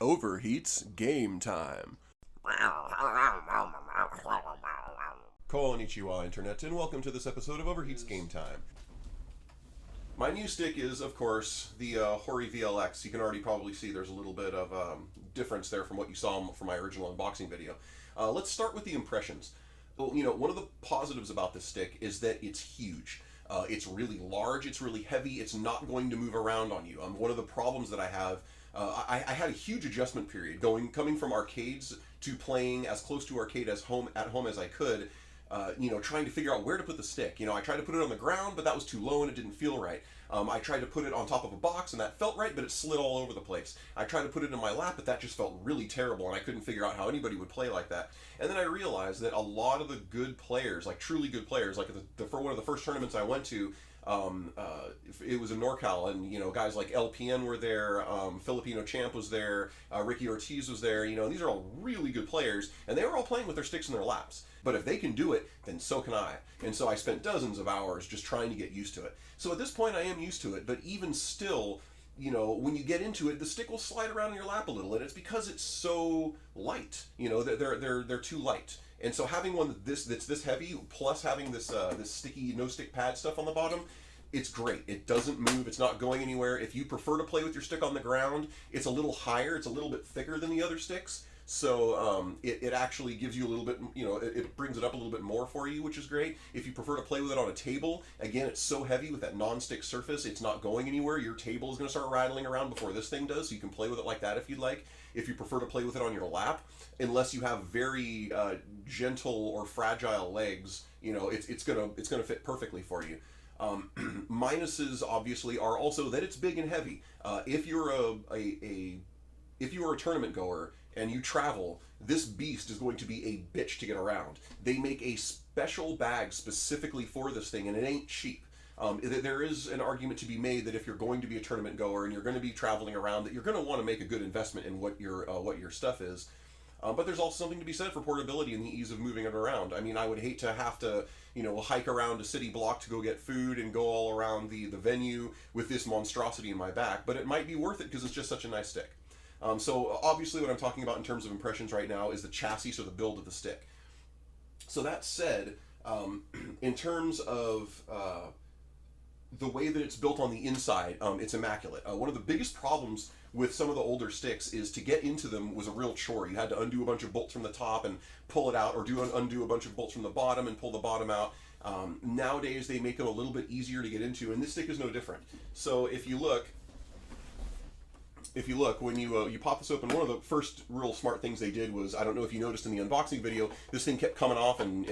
Overheats game time. Konnichiwa Internet, and welcome to this episode of Overheats Game Time. My new stick is, of course, the HORI VLX. You can already probably see there's a little bit of difference there from what you saw from my original unboxing video. Let's start with the impressions. Well, you know, one of the positives about this stick is that it's huge. It's really large, it's really heavy, it's not going to move around on you. One of the problems that I have, I had a huge adjustment period coming from arcades to playing as close to arcade at home as I could. Trying to figure out where to put the stick. I tried to put it on the ground, but that was too low and it didn't feel right. I tried to put it on top of a box and that felt right, but it slid all over the place. I tried to put it in my lap, but that just felt really terrible and I couldn't figure out how anybody would play like that. And then I realized that a lot of the good players, like truly good players, like for one of the first tournaments I went to, it was in NorCal, and guys like LPN were there, Filipino Champ was there, Ricky Ortiz was there. These are all really good players, and they were all playing with their sticks in their laps. But if they can do it, then so can I. And so I spent dozens of hours just trying to get used to it. So at this point I am used to it, but even still, when you get into it, the stick will slide around in your lap a little, and it's because it's so light. They're too light. And so having one that's this heavy, plus having this sticky no-stick pad stuff on the bottom, it's great. It doesn't move. It's not going anywhere. If you prefer to play with your stick on the ground, it's a little higher. It's a little bit thicker than the other sticks. So it actually gives you a little bit, it brings it up a little bit more for you, which is great. If you prefer to play with it on a table, again, it's so heavy with that non-stick surface, it's not going anywhere. Your table is going to start rattling around before this thing does, so you can play with it like that if you'd like. If you prefer to play with it on your lap, unless you have very gentle or fragile legs, it's gonna fit perfectly for you. Minuses obviously are also that it's big and heavy. If you're if you are a tournament goer and you travel, this beast is going to be a bitch to get around. They make a special bag specifically for this thing, and it ain't cheap. There is an argument to be made that if you're going to be a tournament goer and you're going to be traveling around, that you're going to want to make a good investment in what your stuff is. But there's also something to be said for portability and the ease of moving it around. I mean, I would hate to have to, hike around a city block to go get food and go all around the venue with this monstrosity in my back, but it might be worth it because it's just such a nice stick. So obviously what I'm talking about in terms of impressions right now is the chassis or the build of the stick. So that said, in terms of the way that it's built on the inside, it's immaculate. One of the biggest problems with some of the older sticks is to get into them was a real chore. You had to undo a bunch of bolts from the top and pull it out, or undo a bunch of bolts from the bottom and pull the bottom out. Nowadays they make them a little bit easier to get into, and this stick is no different. So if you look, when you pop this open, one of the first real smart things they did was, I don't know if you noticed in the unboxing video, this thing kept coming off and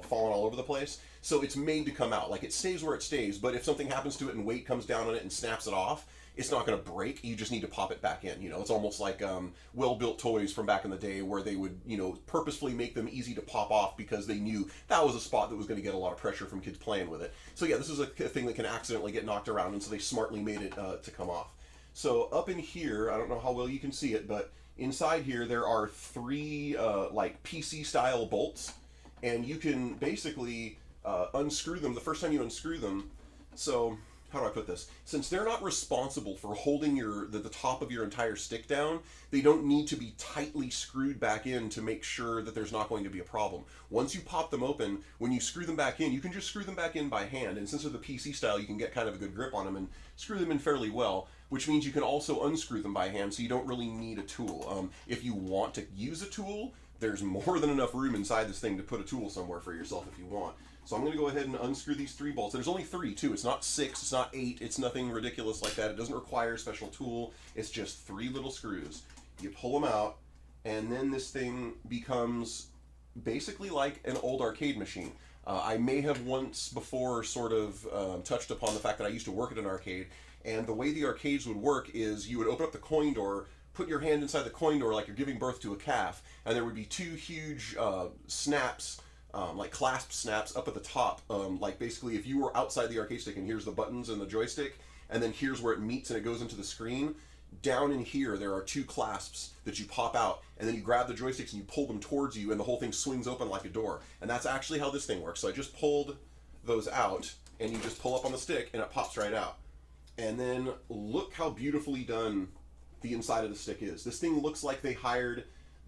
falling all over the place. So it's made to come out. Like, it stays where it stays, but if something happens to it and weight comes down on it and snaps it off, it's not going to break. You just need to pop it back in. It's almost like well-built toys from back in the day where they would, purposefully make them easy to pop off because they knew that was a spot that was going to get a lot of pressure from kids playing with it. So yeah, this is a thing that can accidentally get knocked around, and so they smartly made it to come off. So up in here, I don't know how well you can see it, but inside here there are three like PC style bolts, and you can basically unscrew them the first time you unscrew them. So how do I put this? Since they're not responsible for holding the top of your entire stick down, they don't need to be tightly screwed back in to make sure that there's not going to be a problem. Once you pop them open, when you screw them back in, you can just screw them back in by hand, and since they're the PC style, you can get kind of a good grip on them and screw them in fairly well, which means you can also unscrew them by hand, so you don't really need a tool. If you want to use a tool, there's more than enough room inside this thing to put a tool somewhere for yourself if you want. So I'm going to go ahead and unscrew these three bolts. There's only three, too. It's not 6, it's not 8, it's nothing ridiculous like that. It doesn't require a special tool. It's just 3 little screws. You pull them out, and then this thing becomes basically like an old arcade machine. I may have once before sort of touched upon the fact that I used to work at an arcade, and the way the arcades would work is you would open up the coin door, put your hand inside the coin door like you're giving birth to a calf, and there would be 2 huge snaps, like clasp snaps up at the top, like basically if you were outside the arcade stick and here's the buttons and the joystick, and then here's where it meets and it goes into the screen, down in here there are 2 clasps that you pop out, and then you grab the joysticks and you pull them towards you, and the whole thing swings open like a door. And that's actually how this thing works. So I just pulled those out, and you just pull up on the stick and it pops right out. And then look how beautifully done the inside of the stick is. This thing looks like they hired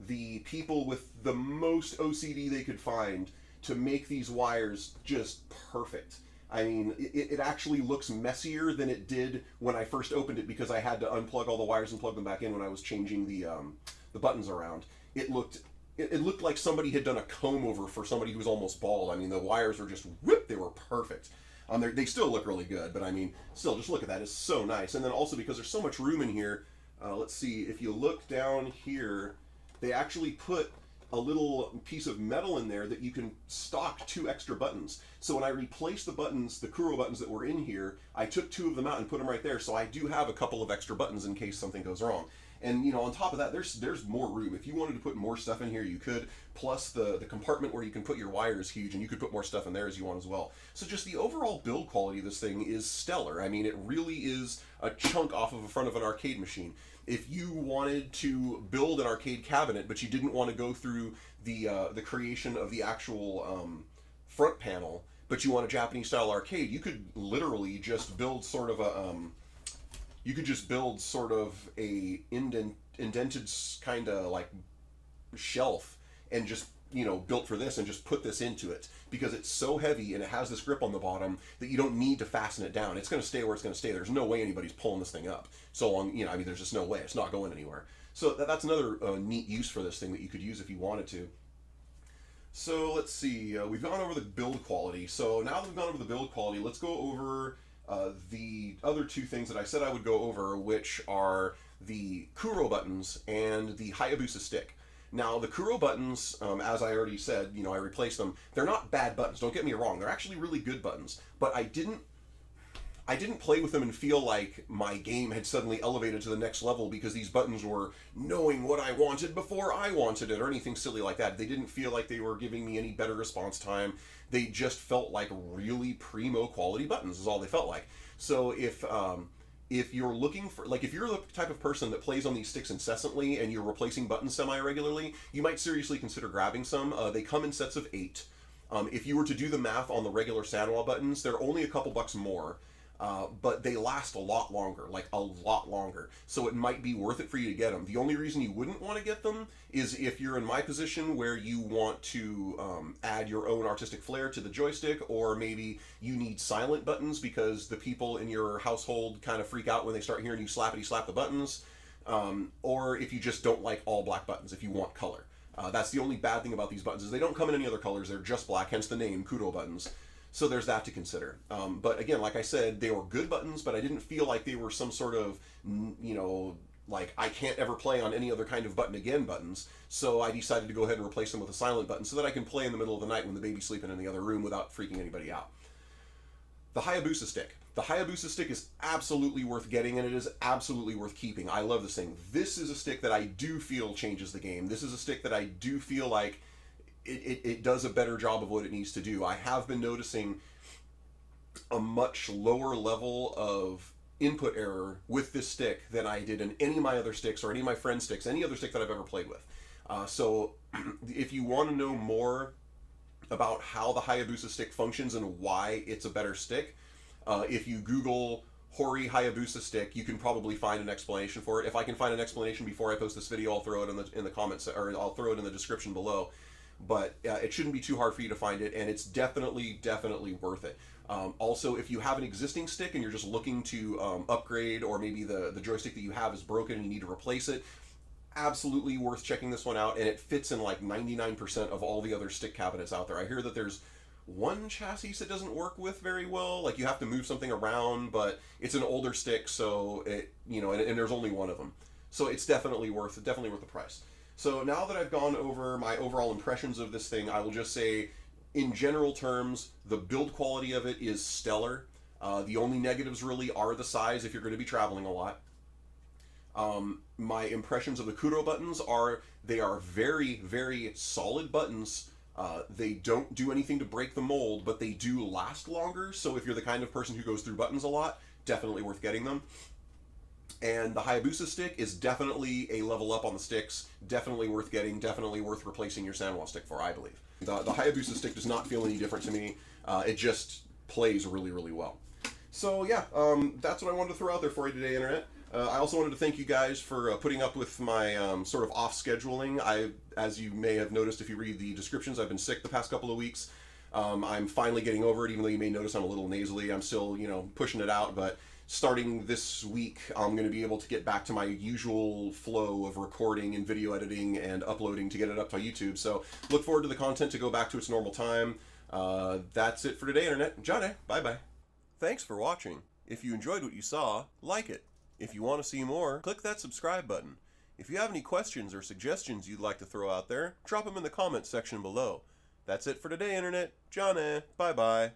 the people with the most OCD they could find to make these wires just perfect. I mean, it actually looks messier than it did when I first opened it, because I had to unplug all the wires and plug them back in when I was changing the buttons around. It looked like somebody had done a comb over for somebody who was almost bald. I mean, the wires were just they were perfect. They still look really good, but I mean, still, just look at that. It's so nice. And then also, because there's so much room in here, let's see, if you look down here, they actually put a little piece of metal in there that you can stock 2 extra buttons. So when I replaced the buttons, the Kuro buttons that were in here, I took 2 of them out and put them right there. So I do have a couple of extra buttons in case something goes wrong. And you know, on top of that, there's more room. If you wanted to put more stuff in here, you could. Plus the compartment where you can put your wire is huge, and you could put more stuff in there as you want as well. So just the overall build quality of this thing is stellar. I mean, it really is a chunk off of the front of an arcade machine. If you wanted to build an arcade cabinet, but you didn't want to go through the creation of the actual front panel, but you want a Japanese style arcade, you could literally just build sort of a indented kind of like shelf, and just, you know, built for this, and just put this into it, because it's so heavy and it has this grip on the bottom that you don't need to fasten it down. It's going to stay where it's going to stay. There's no way anybody's pulling this thing up. So on, you know, I mean, there's just no way. It's not going anywhere. So that's another neat use for this thing that you could use if you wanted to. So let's see, we've gone over the build quality. So now that we've gone over the build quality, let's go over the other 2 things that I said I would go over, which are the Kuro buttons and the Hayabusa stick. Now, the Kuro buttons, as I already said, you know, I replaced them. They're not bad buttons, don't get me wrong. They're actually really good buttons. But I didn't play with them and feel like my game had suddenly elevated to the next level because these buttons were knowing what I wanted before I wanted it, or anything silly like that. They didn't feel like they were giving me any better response time. They just felt like really primo quality buttons is all they felt like. So if you're looking for, like, if you're the type of person that plays on these sticks incessantly and you're replacing buttons semi-regularly, you might seriously consider grabbing some. They come in sets of 8. If you were to do the math on the regular Sanwa buttons, they're only a couple bucks more. But they last a lot longer, like a lot longer. So it might be worth it for you to get them. The only reason you wouldn't want to get them is if you're in my position where you want to add your own artistic flair to the joystick, or maybe you need silent buttons because the people in your household kind of freak out when they start hearing you slappity slap the buttons, or if you just don't like all black buttons, if you want color. That's the only bad thing about these buttons, is they don't come in any other colors. They're just black, hence the name Kuro buttons. So there's that to consider. But again, like I said, they were good buttons, but I didn't feel like they were some sort of, you know, like I can't ever play on any other kind of button again buttons. So I decided to go ahead and replace them with a silent button so that I can play in the middle of the night when the baby's sleeping in the other room without freaking anybody out. The Hayabusa stick. The Hayabusa stick is absolutely worth getting, and it is absolutely worth keeping. I love this thing. This is a stick that I do feel changes the game. This is a stick that I do feel like it does a better job of what it needs to do. I have been noticing a much lower level of input error with this stick than I did in any of my other sticks, or any of my friends' sticks, any other stick that I've ever played with. So if you want to know more about how the Hayabusa stick functions and why it's a better stick, if you Google HORI Hayabusa stick, you can probably find an explanation for it. If I can find an explanation before I post this video, I'll throw it in the comments, or I'll throw it in the description below. But it shouldn't be too hard for you to find it, and it's definitely worth it. Also, if you have an existing stick and you're just looking to upgrade, or maybe the joystick that you have is broken and you need to replace it, absolutely worth checking this one out, and it fits in like 99% of all the other stick cabinets out there. I hear that there's one chassis that doesn't work with very well, like you have to move something around, but it's an older stick, so it, you know, and there's only one of them. So it's definitely worth the price. So now that I've gone over my overall impressions of this thing, I will just say, in general terms, the build quality of it is stellar. The only negatives really are the size if you're going to be traveling a lot. My impressions of the Kuro buttons are, they are very solid buttons. They don't do anything to break the mold, but they do last longer. So if you're the kind of person who goes through buttons a lot, definitely worth getting them. And the Hayabusa stick is definitely a level up on the sticks, definitely worth getting, definitely worth replacing your Sanwa stick for, I believe. The Hayabusa stick does not feel any different to me. It just plays really well. So yeah, that's what I wanted to throw out there for you today, Internet. I also wanted to thank you guys for putting up with my sort of off scheduling. As you may have noticed if you read the descriptions, I've been sick the past couple of weeks. I'm finally getting over it, even though you may notice I'm a little nasally. I'm still, pushing it out, but starting this week, I'm going to be able to get back to my usual flow of recording and video editing and uploading to get it up to YouTube. So look forward to the content to go back to its normal time. That's it for today, Internet. Johnny, bye-bye. Thanks for watching. If you enjoyed what you saw, like it. If you want to see more, click that subscribe button. If you have any questions or suggestions you'd like to throw out there, drop them in the comments section below. That's it for today, Internet. Johnny, bye-bye.